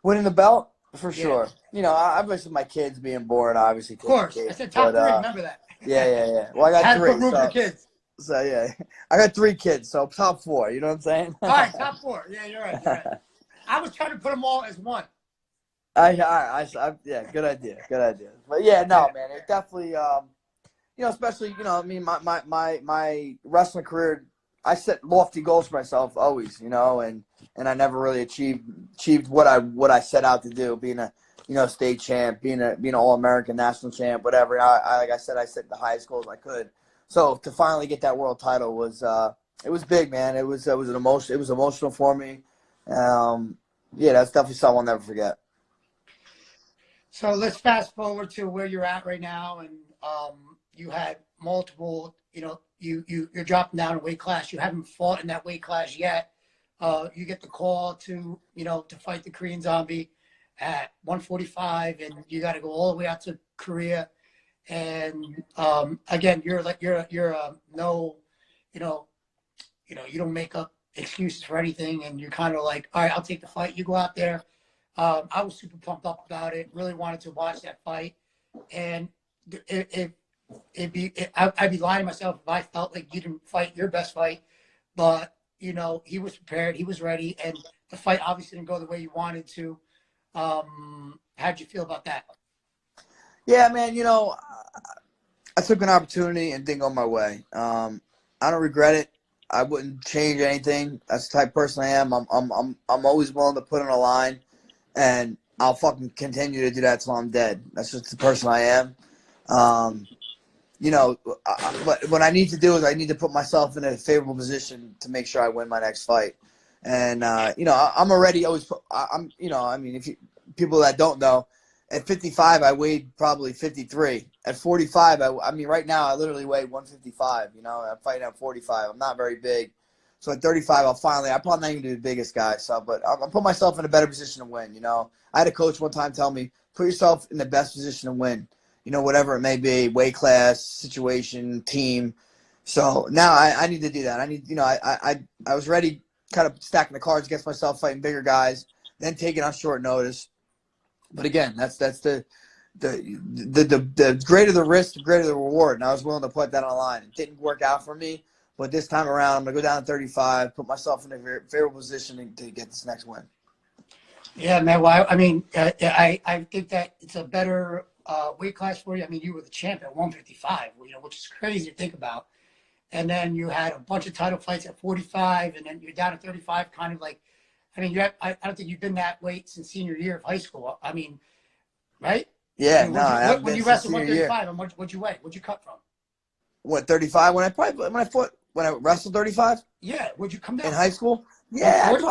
Winning the belt, for sure. Obviously my kids being born, obviously. Of course. I said top 3, remember that. Yeah. Well, I got 3. Room for kids. So, yeah. I got 3 kids, so top 4. You know what I'm saying? All right, top 4. Yeah, you're right. I was trying to put them all as one. Yeah, good idea. But, yeah, no, man, it definitely, especially, my wrestling career, I set lofty goals for myself always, and I never really achieved what I set out to do, being a state champ, being an All-American, national champ, whatever. Like I said, I set the highest goals I could. So to finally get that world title was it was big, man. It was emotional for me. Yeah, that's definitely something I'll never forget. So let's fast forward to where you're at right now, and you had multiple. You're dropping down a weight class. You haven't fought in that weight class yet. You get the call to fight the Korean Zombie at 145, and you got to go all the way out to Korea. And again, you don't make up excuses for anything, and you're kind of like, all right, I'll take the fight. You go out there. I was super pumped up about it. Really wanted to watch that fight, and I'd be lying to myself if I felt like you didn't fight your best fight. But he was prepared, he was ready, and the fight obviously didn't go the way you wanted to. How'd you feel about that? Yeah, man, I took an opportunity and didn't go my way. I don't regret it. I wouldn't change anything. That's the type of person I am. I'm always willing to put on a line, and I'll fucking continue to do that till I'm dead. That's just the person I am. But what I need to do is I need to put myself in a favorable position to make sure I win my next fight. And I'm already always. If people that don't know, at 55 I weighed probably 53. At 45, right now I literally weigh 155. I'm fighting at 45. I'm not very big. So at 35, I'm probably not even the biggest guy. So, but I'll put myself in a better position to win. I had a coach one time tell me, put yourself in the best position to win. Whatever it may be, weight class, situation, team. So now I need to do that. I was ready, kind of stacking the cards against myself, fighting bigger guys, then taking on short notice. But again, that's the greater the risk, the greater the reward. And I was willing to put that on the line. It didn't work out for me, but this time around, I'm gonna go down to 35, put myself in a favorable position to get this next win. Yeah, man. Well, I think that it's a better weight class for you. I mean, you were the champ at 155, which is crazy to think about. And then you had a bunch of title fights at 45, and then you're down at 35, kind of like, I don't think you've been that weight since senior year of high school. Right? Yeah, when you wrestled 135, and what'd you weigh? What'd you cut from? What, 35? When I fought when I wrestled 35 Yeah, would you come down in high school? Yeah, Forty?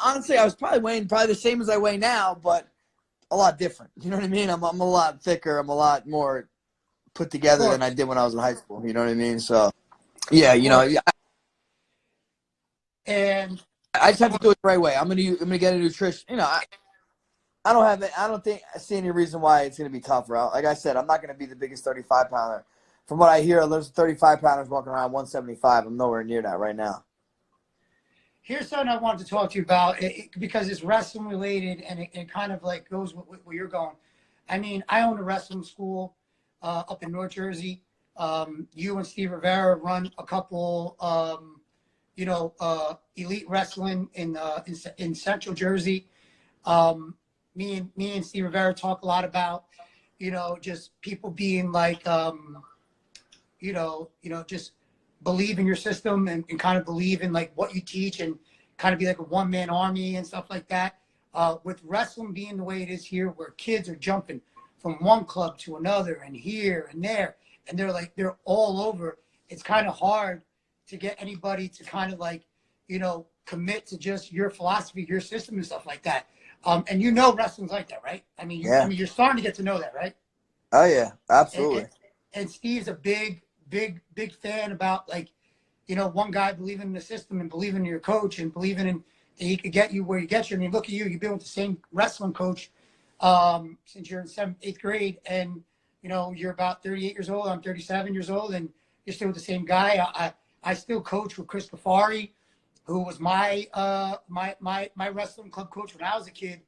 honestly, I was probably weighing the same as I weigh now, but a lot different. You know what I mean? I'm a lot thicker. I'm a lot more put together than I did when I was in high school. You know what I mean? So, yeah, you know, And I just have to do it the right way. I'm gonna get a nutrition. You know, I don't see any reason why it's gonna be tougher. Like I said, I'm not gonna be the biggest 35 pounder. From what I hear, there's 35 pounders walking around 175. I'm nowhere near that right now. here's something I wanted to talk to you about because it's wrestling related and it kind of like goes with where you're going. I mean, I own a wrestling school up in North Jersey. You and Steve Rivera run a couple, elite wrestling in Central Jersey. Me and Steve Rivera talk a lot about, just people being like, just believe in your system and kind of believe in like what you teach and kind of be like a one-man army and stuff like that. With wrestling being the way it is here, where kids are jumping from one club to another and here and there, and they're all over. It's kind of hard to get anybody to kind of like, commit to just your philosophy, your system and stuff like that. And wrestling's like that, right? I mean, you're starting to get to know that, right? Oh yeah, absolutely. And Steve's a big fan about like, one guy believing in the system and believing in your coach and believing in that he could get you where he gets you. I mean, look at you. You've been with the same wrestling coach since you're in 7th, 8th grade, and you're about 38 years old. I'm 37 years old, and you're still with the same guy. I still coach with Chris Gafari, who was my wrestling club coach when I was a kid,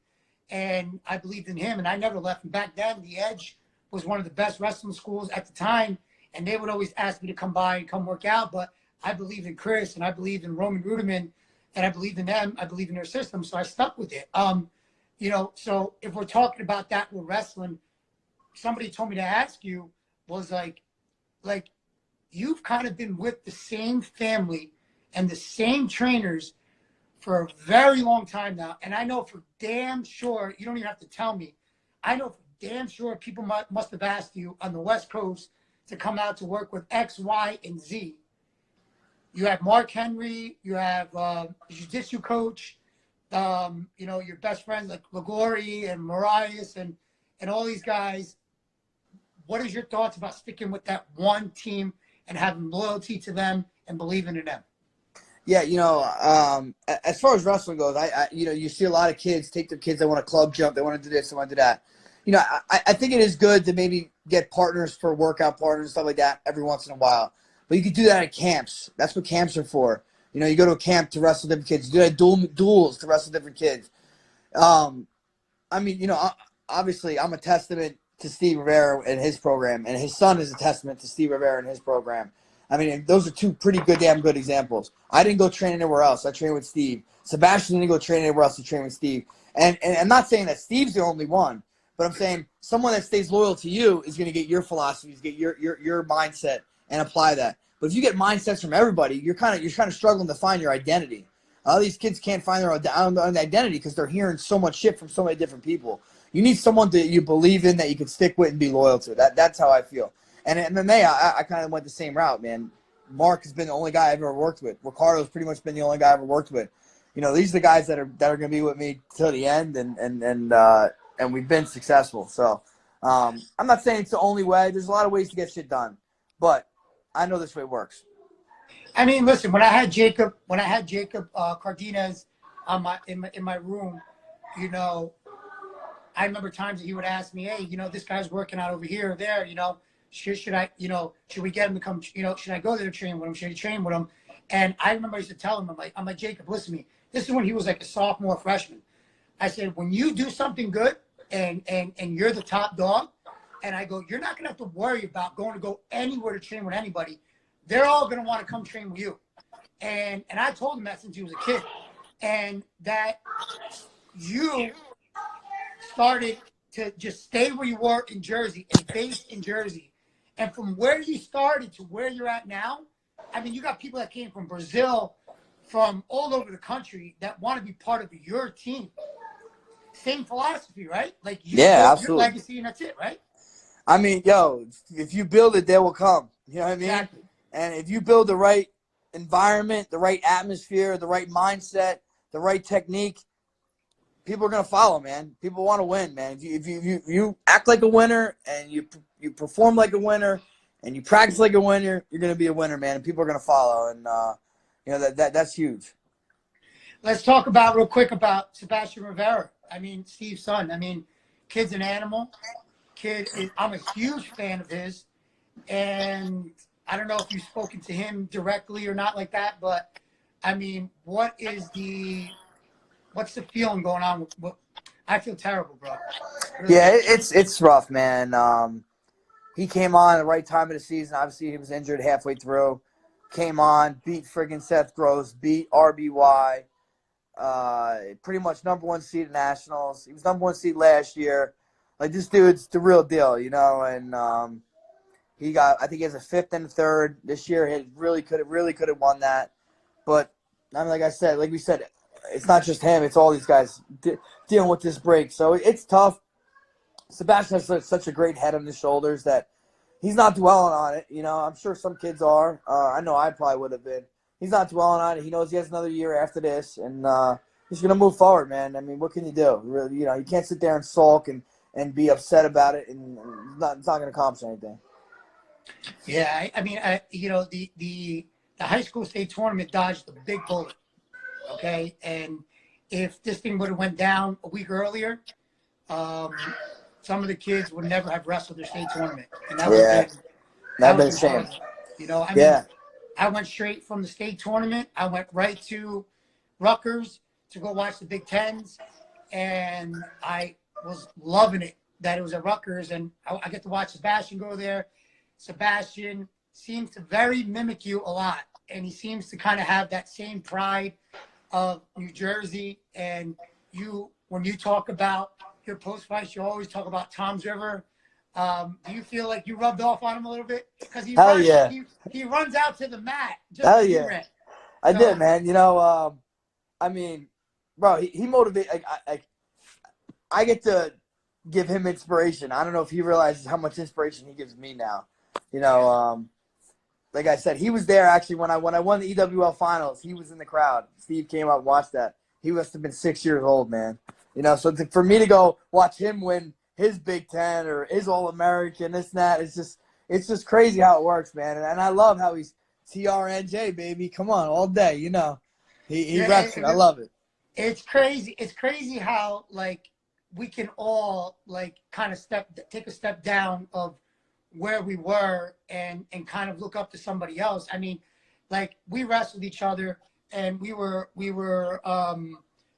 and I believed in him, and I never left. And back then, the Edge was one of the best wrestling schools at the time, and they would always ask me to come by and come work out. But I believed in Chris, and I believed in Roman Ruderman, and I believed in them. I believed in their system, so I stuck with it. So if we're talking about that with wrestling, somebody told me to ask you was like you've kind of been with the same family and the same trainers for a very long time now. And I know for damn sure, you don't even have to tell me, I know for damn sure people must have asked you on the West Coast to come out to work with X, Y, and Z. You have Mark Henry, you have jiu-jitsu coach, your best friends like Lagori and Marias and all these guys. What is your thoughts about sticking with that one team and having loyalty to them and believing in them? Yeah, as far as wrestling goes, you see a lot of kids take their kids. They want to club jump. They want to do this. They want to do that. I think it is good to maybe get partners for workout partners and stuff like that every once in a while. But you can do that at camps. That's what camps are for. You go to a camp to wrestle different kids. You do that duels to wrestle different kids. Obviously, I'm a testament to Steve Rivera and his program, and his son is a testament to Steve Rivera and his program. I mean, those are two pretty damn good examples. I didn't go train anywhere else. I trained with Steve. Sebastian didn't go train anywhere else to train with Steve. And I'm not saying that Steve's the only one, but I'm saying someone that stays loyal to you is going to get your philosophies, get your mindset, and apply that. But if you get mindsets from everybody, you're kind of struggling to find your identity. All these kids can't find their own identity because they're hearing so much shit from so many different people. You need someone that you believe in, that you can stick with and be loyal to. That's how I feel. And in MMA, I kind of went the same route, man. Mark has been the only guy I've ever worked with. Ricardo's pretty much been the only guy I've ever worked with. These are the guys that are going to be with me till the end, and we've been successful. So I'm not saying it's the only way. There's a lot of ways to get shit done, but I know this way works. I mean, listen, when I had Jacob Cardenas in my room, I remember times that he would ask me, hey, this guy's working out over here or there, should we get him to come, should I go there to train with him? Should I train with him? And I remember I used to tell him, I'm like, Jacob, listen to me. This is when he was like a sophomore, freshman. I said, when you do something good and you're the top dog, and I go, you're not going to have to worry about going to go anywhere to train with anybody. They're all going to want to come train with you. And I told him that since he was a kid. And that you started to just stay where you were in Jersey and base in Jersey. And from where you started to where you're at now, I mean, you got people that came from Brazil, from all over the country that want to be part of your team. Same philosophy, right? Like you build absolutely. Your legacy and that's it, right? I mean, if you build it, they will come. You know what I mean? Exactly. And if you build the right environment, the right atmosphere, the right mindset, the right technique, people are gonna follow, man. People want to win, man. If you act like a winner and you perform like a winner and you practice like a winner, you're gonna be a winner, man. And people are gonna follow, and you know that's huge. Let's talk real quick about Sebastian Rivera. I mean, Steve's son. I mean, kid's an animal. I'm a huge fan of his, and I don't know if you've spoken to him directly or not like that, but I mean, what's the feeling going on? I feel terrible, bro. Really. Yeah, it's rough, man. He came on at the right time of the season. Obviously, he was injured halfway through. Came on, beat friggin' Seth Gross, beat RBY. Pretty much number 1 seed in Nationals. He was number 1 seed last year. Like, this dude's the real deal, you know. And I think he has a 5th and a 3rd this year. He really could have won that. But I mean, like we said, it's not just him. It's all these guys dealing with this break. So it's tough. Sebastian has such a great head on his shoulders that he's not dwelling on it. You know, I'm sure some kids are. I know I probably would have been. He's not dwelling on it. He knows he has another year after this, and he's going to move forward, man. I mean, what can you do? Really, you know, you can't sit there and sulk and be upset about it, and it's not going to accomplish anything. Yeah, I mean, you know, the high school state tournament dodged a big bullet. Okay, and if this thing would have went down a week earlier, some of the kids would never have wrestled their state tournament, and that would have been a shame. You know, I mean, I went straight from the state tournament. I went right to Rutgers to go watch the Big Tens, and I was loving it that it was at Rutgers, and I get to watch Sebastian go there. Sebastian seems to very mimic you a lot, and he seems to kind of have that same pride of New Jersey. And when you talk about your post fights, you always talk about Tom's River. Do you feel like you rubbed off on him a little bit? Because he runs out to the mat. Hell yeah. I did, man. You know, I mean, bro, he motivated. I get to give him inspiration. I don't know if he realizes how much inspiration he gives me now. You know, like I said, he was there actually when I won the EWL finals. He was in the crowd. Steve came up and watched that. He must have been 6 years old, man. You know, so for me to go watch him win his Big Ten or his All-American, this and that, it's just crazy how it works, man. And I love how he's TRNJ, baby. Come on, all day, you know. He reps it. I love it. It's crazy. It's crazy how, like, we can all, like, kind of take a step down of where we were and kind of look up to somebody else. I mean, like, we wrestled each other, and we were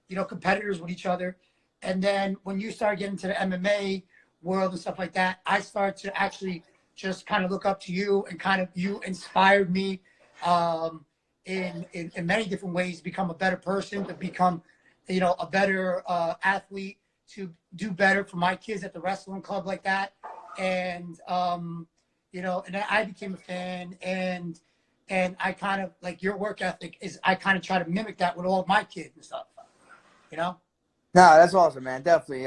you know, competitors with each other. And then when you start getting to the MMA world and stuff like that, I start to actually just kind of look up to you, and kind of you inspired me in many different ways to become a better person, to become, you know, a better athlete, to do better for my kids at the wrestling club like that. And, you know, and then I became a fan, and I kind of, like, your work ethic is, I kind of try to mimic that with all of my kids and stuff, you know? No, that's awesome, man. Definitely.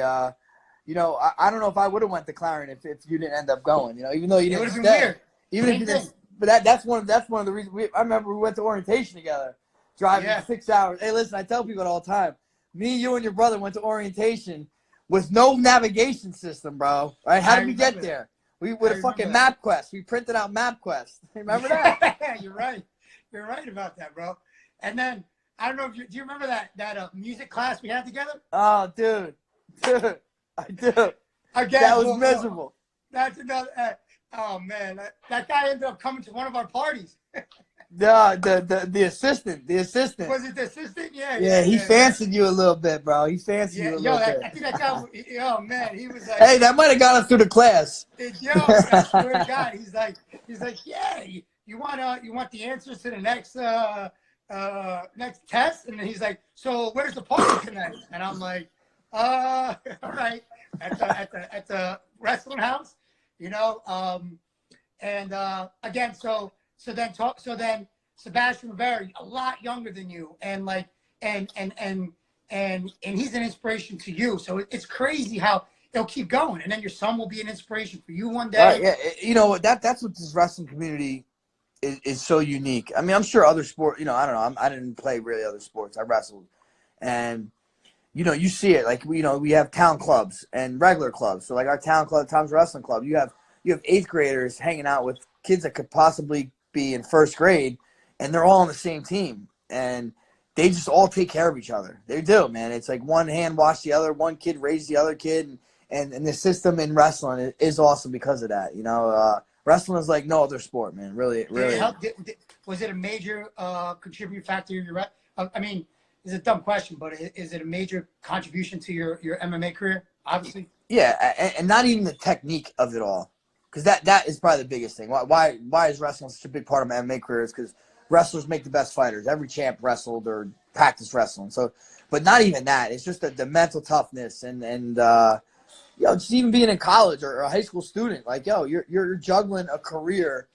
You know, I don't know if I would have went to Clarion if you didn't end up going. You know, even though you didn't stay. Weird. Even if you didn't. But that's one of the reasons. I remember we went to orientation together, driving 6 hours. Hey, listen, I tell people it all the time. Me, you, and your brother went to orientation with no navigation system, bro. Right? How did we get there? We with a fucking MapQuest. We printed out MapQuest. Remember that? You're right. You're right about that, bro. And then, I don't know if do you remember that music class we had together? Oh, dude, I do. Again, that was miserable. That's another. Oh man, that guy ended up coming to one of our parties. The assistant. Was it the assistant? Yeah. He fancied you a little bit, bro. He fancied you a little bit. I think that guy. Oh man, he was like. Hey, that might have got us through the class. Yo, I swear to God, he's like, yeah, you want the answers to the next test? And then he's like, so where's the party tonight? And I'm like, all right, at the wrestling house, you know. And again, so then Sebastian Rivera, a lot younger than you, and like and he's an inspiration to you. So it's crazy how they'll keep going, and then your son will be an inspiration for you one day. Yeah, you know that's what this wrestling community is so unique. I mean, I'm sure other sports, I don't know. I didn't play really other sports. I wrestled. And, you see it. Like, we have town clubs and regular clubs. So, like, our town club, Tom's Wrestling Club, you have 8th graders hanging out with kids that could possibly be in 1st grade, and they're all on the same team. And they just all take care of each other. They do, man. It's like one hand wash the other, one kid raise the other kid. And the system in wrestling is awesome because of that. Wrestling is like no other sport, man. Really. Was it a major contributing factor in your? I mean, it's a dumb question, but is it a major contribution to your MMA career? Obviously. Yeah, and not even the technique of it all, because that is probably the biggest thing. Why is wrestling such a big part of my MMA career? Is because wrestlers make the best fighters. Every champ wrestled or practiced wrestling. So, but not even that. It's just the mental toughness and just even being in college or a high school student, like, you're juggling a career,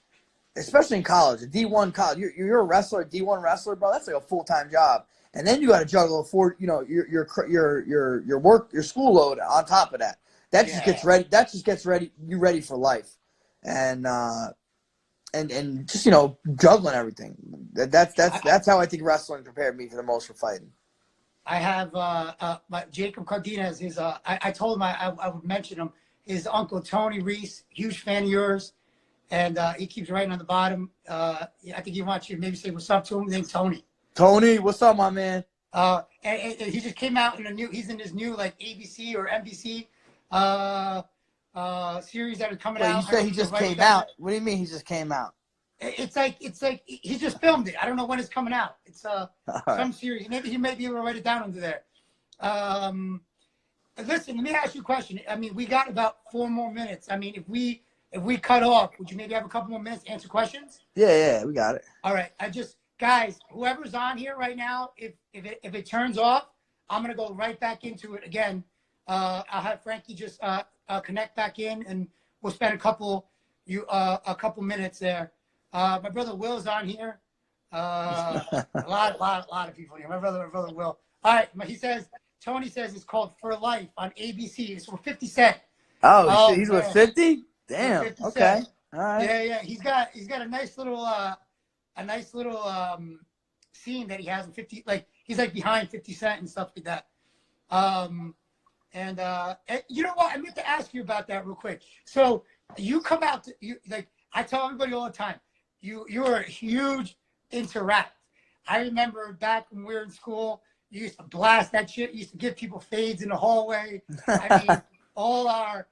especially in college, a D1 college. You're a wrestler, a D1 wrestler, bro. That's like a full-time job, and then you got to juggle your work, your school load on top of that. That just gets ready. That just gets you ready for life, and just juggling everything. That's how I think wrestling prepared me for the most for fighting. I have my Jacob Cardenas. I told him I would mention him. His uncle Tony Reese, huge fan of yours, and he keeps writing on the bottom. I think he wants you to maybe say what's up to him. Named Tony. Tony, what's up, my man? And he just came out in he's in his new like ABC or NBC series that are coming out. You said he just came out. What do you mean he just came out? It's like he just filmed it. I don't know when it's coming out. It's some series. Maybe he may be able to write it down under there. Listen, let me ask you a question. I mean, we got about 4 more minutes. I mean, if we cut off, would you maybe have a couple more minutes to answer questions? Yeah, we got it. All right. Guys, whoever's on here right now, if it turns off, I'm gonna go right back into it again. I'll have Frankie just connect back in, and we'll spend a couple minutes there. My brother Will's on here. A lot of people here. My brother Will. All right. Tony says it's called For Life on ABC. It's with 50 Cent. Oh, he's with 50? Damn. 50 okay. Cent. All right. Yeah. He's got a nice little scene that he has in 50. Like he's like behind 50 Cent and stuff like that. And you know what? I meant to ask you about that real quick. So you come out I tell everybody all the time. You're a huge into rap. I remember back when we were in school, you used to blast that shit. You used to give people fades in the hallway. I mean, all our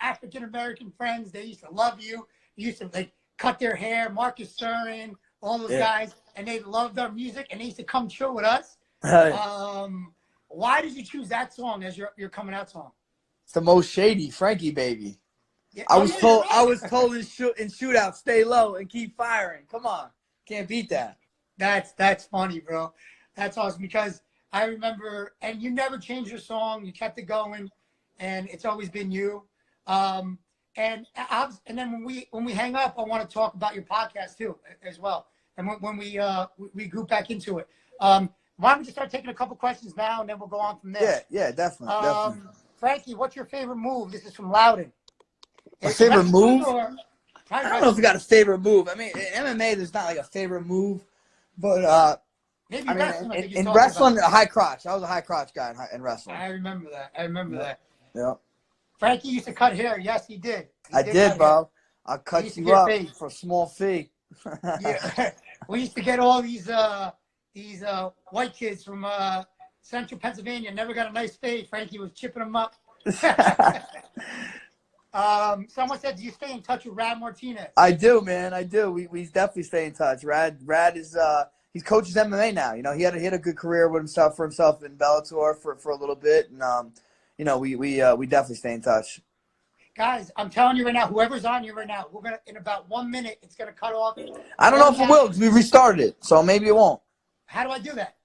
African American friends, they used to love you. You used to cut their hair, Marcus Surin, all those guys, and they loved our music, and they used to come chill with us. Why did you choose that song as your coming out song? It's the most shady, Frankie baby. Yeah. I was told in shootout, stay low and keep firing. Come on, can't beat that. That's funny, bro. That's awesome because I remember, and you never changed your song. You kept it going, and it's always been you. And then when we hang up, I want to talk about your podcast too, as well. And when we group back into it, why don't we just start taking a couple questions now, and then we'll go on from there. Yeah, definitely. Frankie, what's your favorite move? This is from Loudon. My favorite move? I don't know if we got a favorite move. I mean, in MMA, there's not like a favorite move, but maybe in wrestling, a high crotch. I was a high crotch guy in wrestling. I remember that. Yeah. Frankie used to cut hair. Yes, he did. I did, bro. I'll cut you up for a small fee. Yeah. We used to get all these white kids from central Pennsylvania. Never got a nice fade. Frankie was chipping them up. Someone said, do you stay in touch with Rad Martinez? I do, man. I do. We definitely stay in touch. Rad is he coaches MMA now. You know, he had a good career with himself in Bellator for a little bit, and you know, we definitely stay in touch. Guys, I'm telling you right now, whoever's on here right now, we're gonna in about 1 minute, it's gonna cut off. I don't know if it will because we restarted it, so maybe it won't. How do I do that?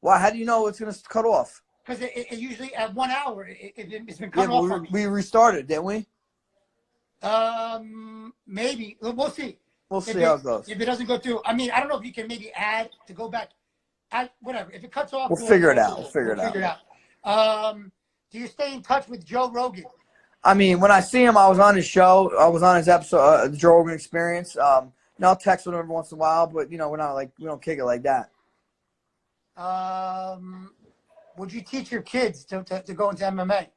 Why? How do you know it's gonna cut off? Because it usually at 1 hour it's been cut off. We restarted, didn't we? Maybe we'll see. We'll see how it goes. If it doesn't go through, I mean, I don't know if you can maybe add to go back. Whatever. If it cuts off, we'll figure it out. We'll figure it out. Do you stay in touch with Joe Rogan? I mean, when I see him, I was on his show. I was on his episode, the Joe Rogan Experience. No, I'll text with him every once in a while, but we don't kick it like that. Would you teach your kids to go into MMA?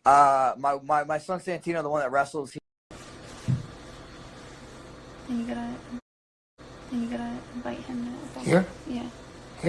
My son Santino, the one that wrestles. And you gotta invite him to. Here? Yeah.